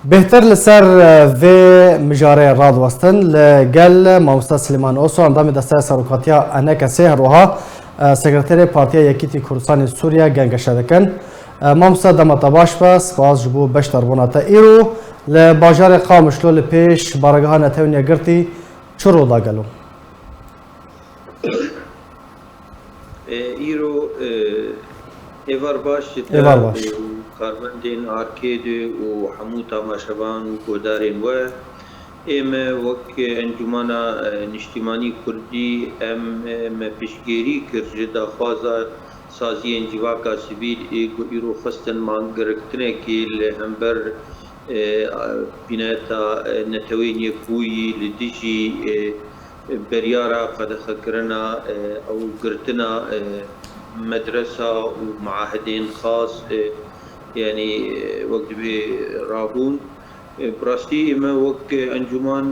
بهتر لسر في مجاري راد وستن لقل ماموستا سليمان اوسو اندام دسته سروکاتیا انک سه روها سکرتری پارتیا یکیتی کردستان سوریا گنگ شدکن ماموستا دمتا باش بس خواست جبو بشتر بوناتا ایرو لباجار قامشلو لپیش بارگاه نتونیا گرتی چرو دا گلو ایرو ایوار باش ایوار باش کارمندین آرکید و همو تماشاوان و گودارین و ام وک انجمنا نشتیمانی کردی ام پیشگیری کرد دخوازا سازی انجواکا سیویل ایرو خستن مانگرکتنه که لهمبر بینایتا نتوین یکوی لدیجی بريارة قد خكرنا أو قرتنا مدرسة ومعاهدين خاص يعني وقت برابون براستي ما وقت أنجمان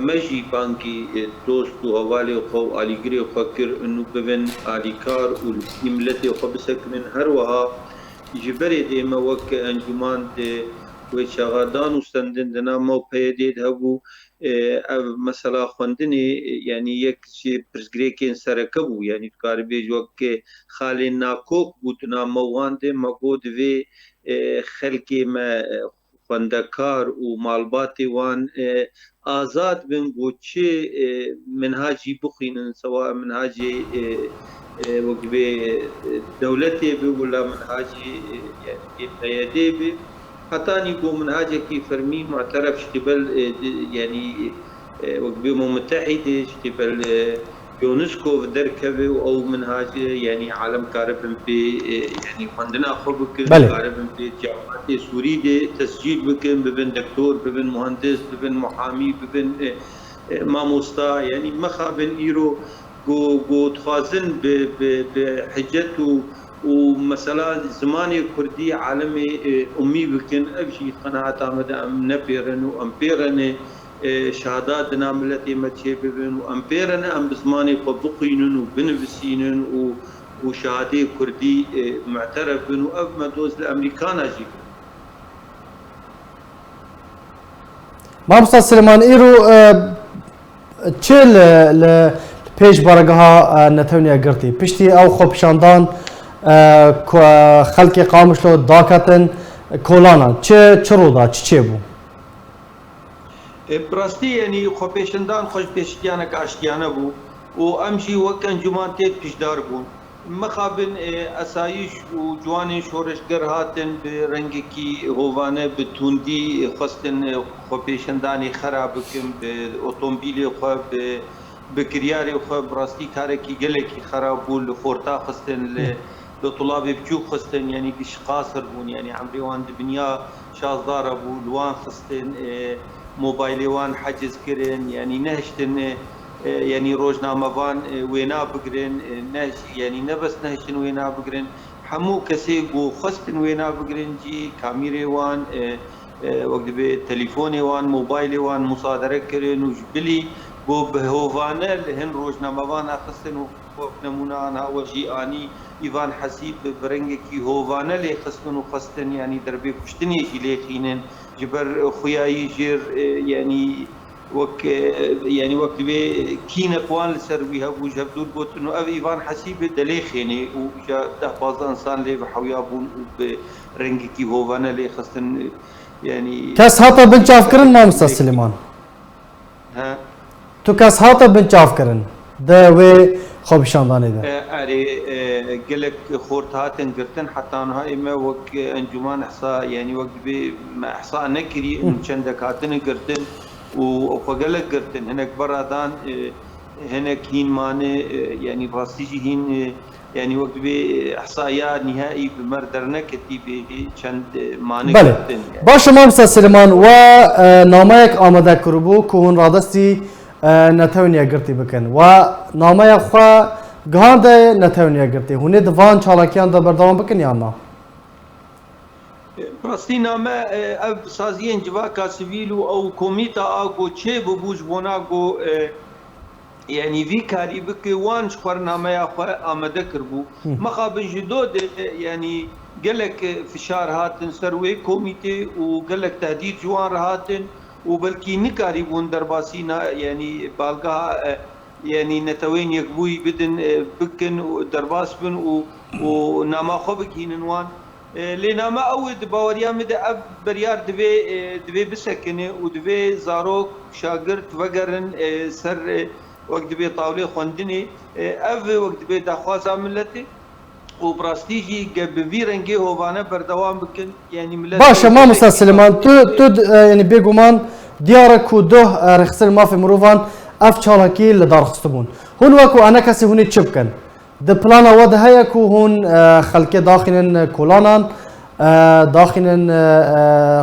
مجي بانكي دوست وهوالي وخو آليقري وفكر إنه ببن آليكار والإملتي وخبسك من هروها جبري دي ما وقت أنجمان دي وشغادان وستندن دنا مو بيديد هبو مثلا خوندني يعني يك شي برزغريكين سركبو يعني تقاربي جوك خالي ناكوك بوتنا موانده مقود في خلقي ما خوندكار ومالباتي وان آزاد بن بوچه منهاجي بخين سواء منهاجي وقبي دولتي ولا منهاجي يعني قيادي بي حتى نيكو منهاجه كي فرمي معترف اشتبال يعني وقبيمة متحدة اشتبال يونسكو دركبه او منهاج يعني عالم كاربن في يعني عندنا خبك كاربن في جامعات سورية تسجيل بكن ببن دكتور ببن مهندس ببن محامي ببن ماموستا يعني مخابن ايرو جو تخازن بحجته ومثلا زماني كردي عالمي أمي بكن أبشي قناعة مدى أم نبيرن وأمبيرن شهادات ناملتي متشببن وأمبيرن أم بزماني فبقينن وبنفسينن وشهادي كردي معترفن وأب مدوز الأمريكان أجيب ماموستا سليمان إيرو تشيل پیش بارگاه نتونیا گرتی پشتی او خوب شاندان خلق قامشلو داکتن کولانا چه رودا چه بو براستي يعني خو پیشندان خوش پیشتیانه که اشتیانه بو و امشي وک انجمان تیت پیشدار بون مخابن اسایش و جوان شورشگر هاتن به رنگ کی هوانه به توندی خستن خو پیشندانی خراب کم به اتومبیل خو به بكرياري وخو براستي كاركي قلكي خرابول خورتا خستن لطلاب بجو خستن يعني قش قاصر بون يعني عمري وان دبنيا شازدار ابو لوان خستن موبايلي وان حجز كرن يعني نهشتن يعني روجنامه وان وينا بقرن نهش يعني نبس نهشتن وينا بقرن حمو كسي جو خستن وينا بقرن جي كاميري وان وقت بي تليفوني وان موبايلي وان مصادره كرن وجبلي بو بهوفانا لهن روجنامه وان خستن نمونه انا وجي اني ايفان حسيب برنگي هوفانا لي خستن يعني دربي كشتني لي خينن جبر خوياي جير يعني وك يعني وقت بي كين اقوال لسرويها بو جبدور بوتنو او ايفان حسيب دليخيني وجا ده انسان لي بحويا بون برنگي هوفانا لي خستن يعني كاس هاتا بنشاف كرن ماموستا سليمان ها تو کس هاتا بنچاف کرن ده وی خوب شاندانه ده اري قلك خورت هاتن قرتن حتى انها اما وك انجمان احصاء يعني وقت بي ما احصاء نكري انه چندك هاتن قرتن وفقلك قرتن هناك برادان هناك هين ماني يعني براستيجي هين يعني وقت بي احصائيات نهائي بمردرنا كتي چند ماني قرتن يعني. باش ماموستا سليمان و نامایک آماده کربو که هون رادستی نتونیا گرتی بکن و نامه خو گهاند نتونیا گرتی هونه دوان چالاکیان دا بردوام بکن یا نه براستی نامه اب سازی انجواکا سیویل او کومیتا آگو چه ببوز بوناگو يعني في كاري بك وان شخور نامه خو آمده کربو مخابن جدود يعني قالك فشار هاتن سروي كوميتي وقالك تهديد جوان هاتن وبلكي نكاري بون درباسينا يعني بالقاها يعني نتوين يكبوي بدن بكن درباس بن ونما خبك هينوان لنا ما أود باوريا مد أب بريار دبي بسكنه ودبي زاروك شاگرد وگرن سر وقت دبي طاولة خواندني أب وقت دبي دخوازا ملتي وبراستيجي قبل رنجي هوانا بردوام بكن يعني ملت باشا ما مستر سليمان تو يعني بيجومان ديارك وده رخصر ما في مروفان اف شالكي لدار خستبون هون وكو انا كسي هوني تشبكن د بلانا وده هيكو هون خلكي داخلن كولانان داخلن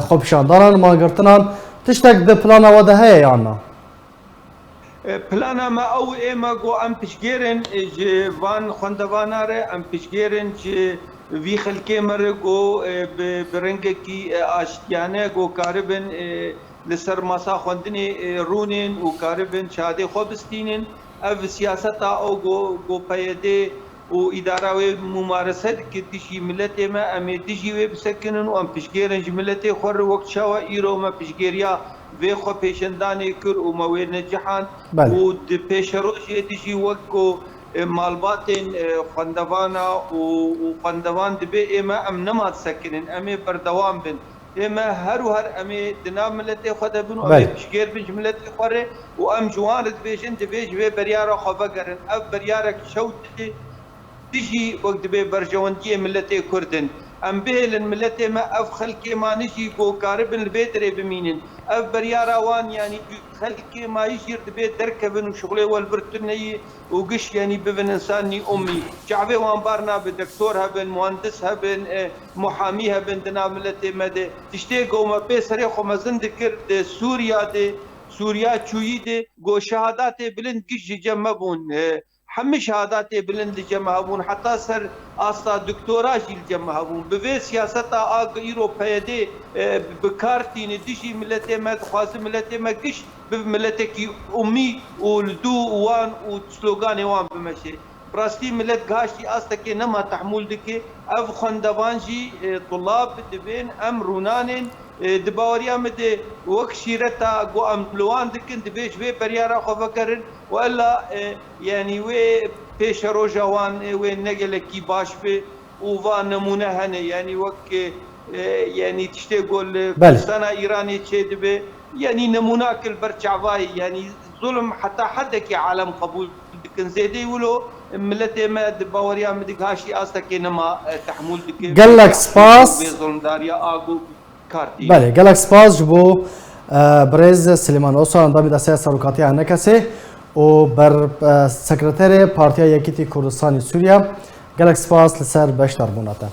خبشان داران ما قرتنان تشتك د بلانا وده هي يعني پلانا ما او ایما گو ام پشگیرن جه وان خواندواناره ام پشگیرن جه وی خلکه مره گو برنگه کی آشتیانه گو کاربن لسر ماسا خواندنی رونین و کاربن شاده خوبستینن او سیاستا او گو پیده و اداره و ممارست که تشی ملت ما امی تشی و بسکنن و ام پشگیرن جه ملت خور وقت شوا ایرو ما پشگیریا وی خو پیشندانی کر و موی نجحان و د پیشروش یتیجی وکو مالباتن خواندوانا و خواندوان دبی اما ام نمات سکنن امی بردوام بن اما هر و هر امی دنا ملت خود بن و امی پشگیر بن ملت خوره و ام جوان دبیشن دبیش وی بریارا خو بگرن اف بریارا شوت تجي وقت بي برجوانتي ملتي كردن ام بهل ملتي ما اف خلكي ما نجي كو كاربن البيت ري بمينن اف بريارا وان يعني خلكي ما يشير بيت دركبن وشغله والبرتني وقش يعني ببن انساني امي شعبي وان بارنا بدكتور هبن مهندس هبن محامي هبن دنا ملتي مد تشتيقو ما بيسري خو مزن ذكر سوريا چوي دي گو شهادات بلند قش جمبون هم شهادات بلند جمعون حتى سر آستا دكتوراج الجمعون بفي سياستا آق إيروبا دي بكارتين ديشي ملتي ما تخواز ملتي ما كش بملتكي أمي ولدو وان وسلوغاني وان بمشي براستي ملت غاشتي آستا كي نما تحمل دكي أف خندوانجي طلاب دبين أم رونانين دباوريا مدي وك شيرتا جو ام لوان دكن دبيش وي بريارا خو فكرن والا يعني وي بيش روجوان وي نجلكي باش بي وفان نمونه هني يعني وك يعني تشتي قول سنه ايراني تشي دبي يعني نمونه كل برشعواي يعني ظلم حتى حدك عالم قبول دكن زيدي ولو ملتي ما دباوريا مدك هاشي استك نما تحمل دك قال لك سباس ظلم داريا اغو بله گلک سپاس جبو برز سلیمان اوسان اندامی دسته سروکاتی هنکسی و بر سکرتر پارتیا یکیتی کردستانی سوریا گلک سپاس لسر بشتر بوناته